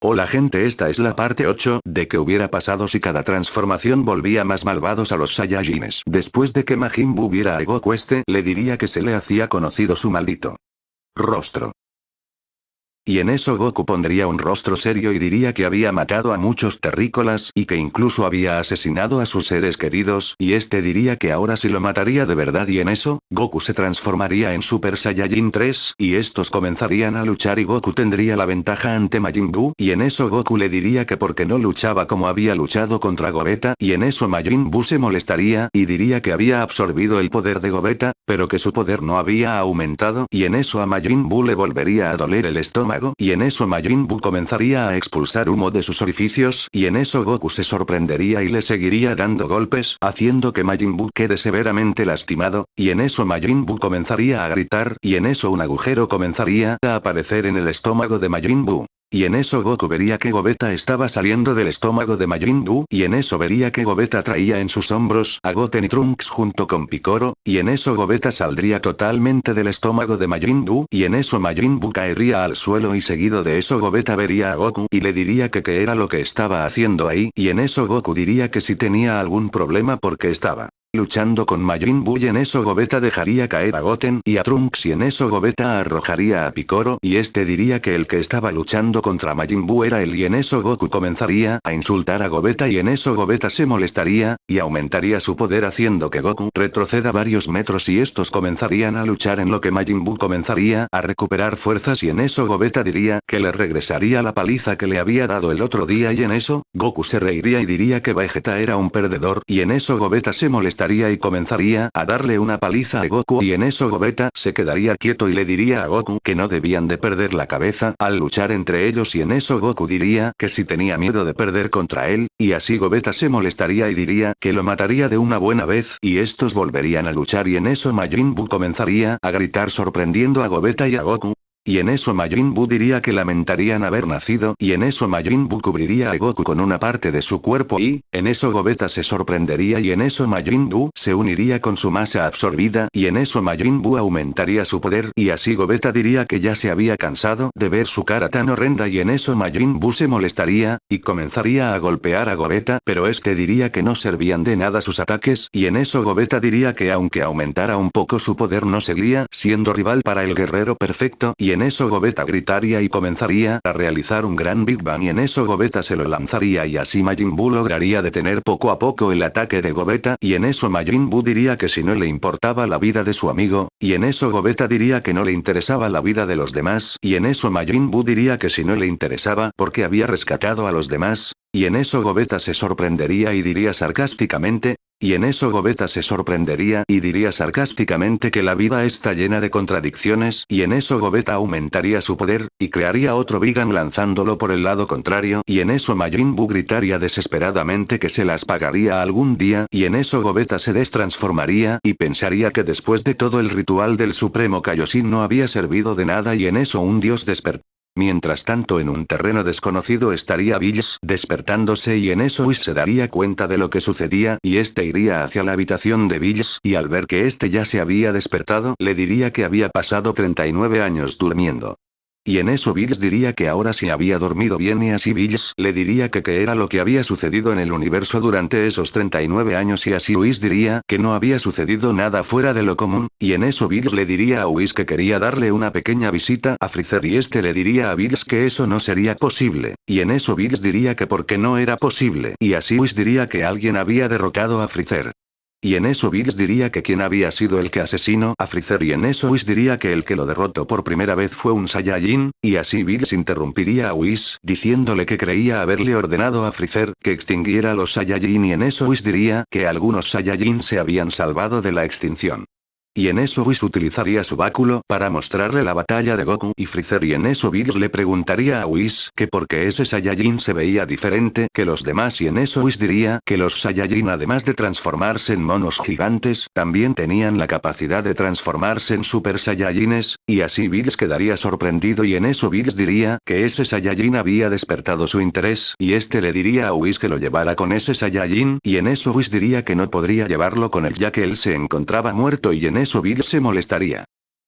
Hola gente, esta es la parte 8 de qué hubiera pasado si cada transformación volvía más malvados a los Saiyajines. Después de que Majin Buu viera a Goku le diría que se le hacía conocido su maldito rostro. Y en eso Goku pondría un rostro serio y diría que había matado a muchos terrícolas y que incluso había asesinado a sus seres queridos, y este diría que ahora sí lo mataría de verdad, y en eso, Goku se transformaría en Super Saiyajin 3, y estos comenzarían a luchar y Goku tendría la ventaja ante Majin Buu, y en eso Goku le diría que porque no luchaba como había luchado contra Gogeta, y en eso Majin Buu se molestaría y diría que había absorbido el poder de Gogeta, pero que su poder no había aumentado, y en eso a Majin Buu le volvería a doler el estómago, y en eso Majin Buu comenzaría a expulsar humo de sus orificios, y en eso Goku se sorprendería y le seguiría dando golpes, haciendo que Majin Buu quede severamente lastimado, y en eso Majin Buu comenzaría a gritar, y en eso un agujero comenzaría a aparecer en el estómago de Majin Buu. Y en eso Goku vería que Gogeta estaba saliendo del estómago de Majin Buu, y en eso vería que Gogeta traía en sus hombros a Goten y Trunks junto con Piccolo, y en eso Gogeta saldría totalmente del estómago de Majin Buu, y en eso Majin Buu caería al suelo, y seguido de eso Gogeta vería a Goku y le diría que qué era lo que estaba haciendo ahí, y en eso Goku diría que si tenía algún problema porque estaba luchando con Majin Buu, y en eso Gogeta dejaría caer a Goten y a Trunks, y en eso Gogeta arrojaría a Piccolo y este diría que el que estaba luchando contra Majin Buu era él, y en eso Goku comenzaría a insultar a Gogeta, y en eso Gogeta se molestaría y aumentaría su poder haciendo que Goku retroceda varios metros, y estos comenzarían a luchar en lo que Majin Buu comenzaría a recuperar fuerzas, y en eso Gogeta diría que le regresaría la paliza que le había dado el otro día, y en eso Goku se reiría y diría que Vegeta era un perdedor, y en eso Gogeta se molestaría y comenzaría a darle una paliza a Goku, y en eso Gogeta se quedaría quieto y le diría a Goku que no debían de perder la cabeza al luchar entre ellos, y en eso Goku diría que si tenía miedo de perder contra él, y así Gogeta se molestaría y diría que lo mataría de una buena vez, y estos volverían a luchar, y en eso Majin Buu comenzaría a gritar sorprendiendo a Gogeta y a Goku. Y en eso Majin Buu diría que lamentarían haber nacido, y en eso Majin Buu cubriría a Goku con una parte de su cuerpo, y en eso Gogeta se sorprendería, y en eso Majin Buu se uniría con su masa absorbida, y en eso Majin Buu aumentaría su poder, y así Gogeta diría que ya se había cansado de ver su cara tan horrenda, y en eso Majin Buu se molestaría y comenzaría a golpear a Gogeta, pero este diría que no servían de nada sus ataques, y en eso Gogeta diría que aunque aumentara un poco su poder no seguía siendo rival para el guerrero perfecto, y en eso Gogeta gritaría y comenzaría a realizar un gran Big Bang, y en eso Gogeta se lo lanzaría, y así Majin Buu lograría detener poco a poco el ataque de Gogeta, y en eso Majin Buu diría que si no le importaba la vida de su amigo, y en eso Gogeta diría que no le interesaba la vida de los demás, y en eso Majin Buu diría que si no le interesaba porque había rescatado a los demás, y en eso Gogeta se sorprendería y diría sarcásticamente, y en eso Gogeta se sorprendería y diría sarcásticamente que la vida está llena de contradicciones, y en eso Gogeta aumentaría su poder, y crearía otro Big Bang lanzándolo por el lado contrario, y en eso Majin Buu gritaría desesperadamente que se las pagaría algún día, y en eso Gogeta se destransformaría y pensaría que después de todo el ritual del Supremo Kaioshin no había servido de nada, y en eso un dios despertó. Mientras tanto en un terreno desconocido estaría Bills despertándose, y en eso Whis se daría cuenta de lo que sucedía y este iría hacia la habitación de Bills, y al ver que este ya se había despertado le diría que había pasado 39 años durmiendo. Y en eso Bills diría que ahora sí había dormido bien, y así Bills le diría que qué era lo que había sucedido en el universo durante esos 39 años, y así Whis diría que no había sucedido nada fuera de lo común, y en eso Bills le diría a Whis que quería darle una pequeña visita a Freezer, y este le diría a Bills que eso no sería posible, y en eso Bills diría que porque no era posible, y así Whis diría que alguien había derrotado a Freezer. Y en eso Bills diría que quién había sido el que asesinó a Freezer, y en eso Whis diría que el que lo derrotó por primera vez fue un Saiyajin, y así Bills interrumpiría a Whis, diciéndole que creía haberle ordenado a Freezer que extinguiera a los Saiyajin, y en eso Whis diría que algunos Saiyajin se habían salvado de la extinción. Y en eso Whis utilizaría su báculo para mostrarle la batalla de Goku y Freezer, y en eso Bills le preguntaría a Whis que por qué ese Saiyajin se veía diferente que los demás, y en eso Whis diría que los Saiyajin además de transformarse en monos gigantes, también tenían la capacidad de transformarse en Super Saiyajines, y así Bills quedaría sorprendido, y en eso Bills diría que ese Saiyajin había despertado su interés, y este le diría a Whis que lo llevara con ese Saiyajin, y en eso Whis diría que no podría llevarlo con él ya que él se encontraba muerto, y en eso Bills se molestaría.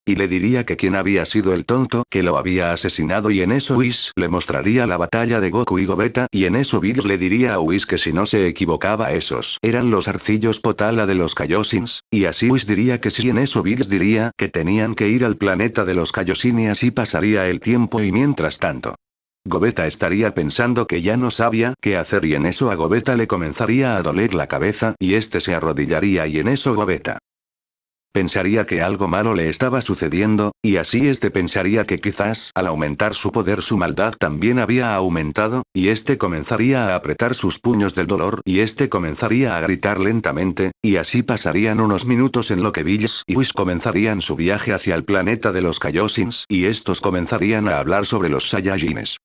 y le diría que quién había sido el tonto que lo había asesinado y en eso Whis le mostraría la batalla de Goku y Gogeta y en eso Bills le diría a Whis que si no se equivocaba esos eran los arcillos Potala de los Kaioshins, y así Whis diría que sí y en eso Bills diría que tenían que ir al planeta de los Kaioshin y así pasaría el tiempo y mientras tanto Gogeta estaría pensando que ya no sabía qué hacer y en eso a Gogeta le comenzaría a doler la cabeza y este se arrodillaría y en eso Gogeta pensaría que algo malo le estaba sucediendo, y así este pensaría que quizás al aumentar su poder su maldad también había aumentado, y este comenzaría a apretar sus puños del dolor y este comenzaría a gritar lentamente, y así pasarían unos minutos en lo que Bills y Whis comenzarían su viaje hacia el planeta de los Kaioshins y estos comenzarían a hablar sobre los Saiyajines.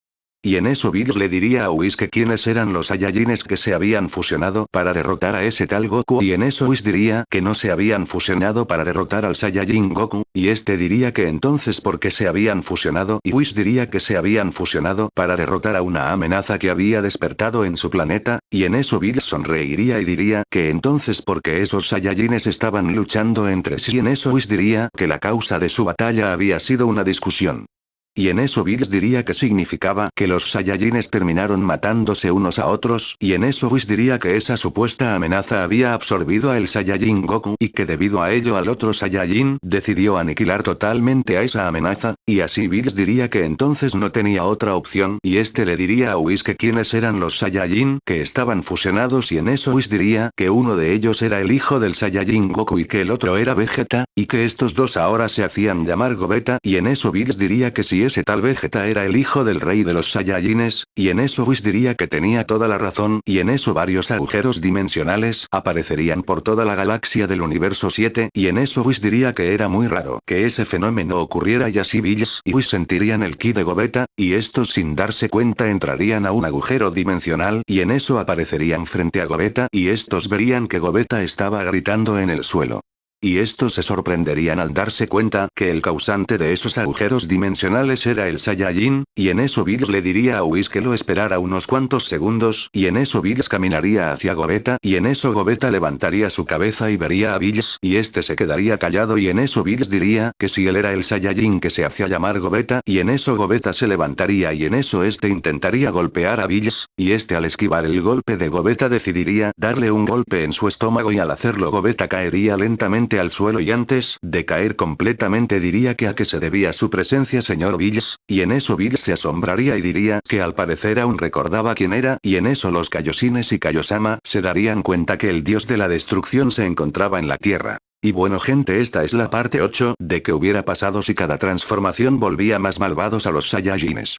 Y en eso Bills le diría a Whis que quiénes eran los Saiyajines que se habían fusionado para derrotar a ese tal Goku y en eso Whis diría que no se habían fusionado para derrotar al Saiyajin Goku, y este diría que entonces por qué se habían fusionado y Whis diría que se habían fusionado para derrotar a una amenaza que había despertado en su planeta, y en eso Bills sonreiría y diría que entonces porque esos Saiyajines estaban luchando entre sí y en eso Whis diría que la causa de su batalla había sido una discusión. Y en eso Bills diría que significaba que los Saiyajines terminaron matándose unos a otros y en eso Whis diría que esa supuesta amenaza había absorbido a el Saiyajin Goku y que debido a ello al otro Saiyajin decidió aniquilar totalmente a esa amenaza, y así Bills diría que entonces no tenía otra opción y este le diría a Whis que quiénes eran los Saiyajin que estaban fusionados y en eso Whis diría que uno de ellos era el hijo del Saiyajin Goku y que el otro era Vegeta, y que estos dos ahora se hacían llamar Gogeta y en eso Bills diría que si ese tal Vegeta era el hijo del rey de los Saiyajines, y en eso Whis diría que tenía toda la razón y en eso varios agujeros dimensionales aparecerían por toda la galaxia del universo 7 y en eso Whis diría que era muy raro que ese fenómeno ocurriera y así Bills y Whis sentirían el ki de Gogeta, y estos sin darse cuenta entrarían a un agujero dimensional y en eso aparecerían frente a Gogeta y estos verían que Gogeta estaba gritando en el suelo. Y estos se sorprenderían al darse cuenta que el causante de esos agujeros dimensionales era el Saiyajin, y en eso Bills le diría a Whis que lo esperara unos cuantos segundos y en eso Bills caminaría hacia Gogeta y en eso Gogeta levantaría su cabeza y vería a Bills y este se quedaría callado y en eso Bills diría que si él era el Saiyajin que se hacía llamar Gogeta y en eso Gogeta se levantaría y en eso este intentaría golpear a Bills, y este al esquivar el golpe de Gogeta decidiría darle un golpe en su estómago y al hacerlo Gogeta caería lentamente al suelo y antes de caer completamente diría que a qué se debía su presencia señor Bills, y en eso Bills se asombraría y diría que al parecer aún recordaba quién era y en eso los Kaioshines y Kaiosama se darían cuenta que el dios de la destrucción se encontraba en la tierra. Y bueno gente, esta es la parte 8 de qué hubiera pasado si cada transformación volvía más malvados a los Saiyajines.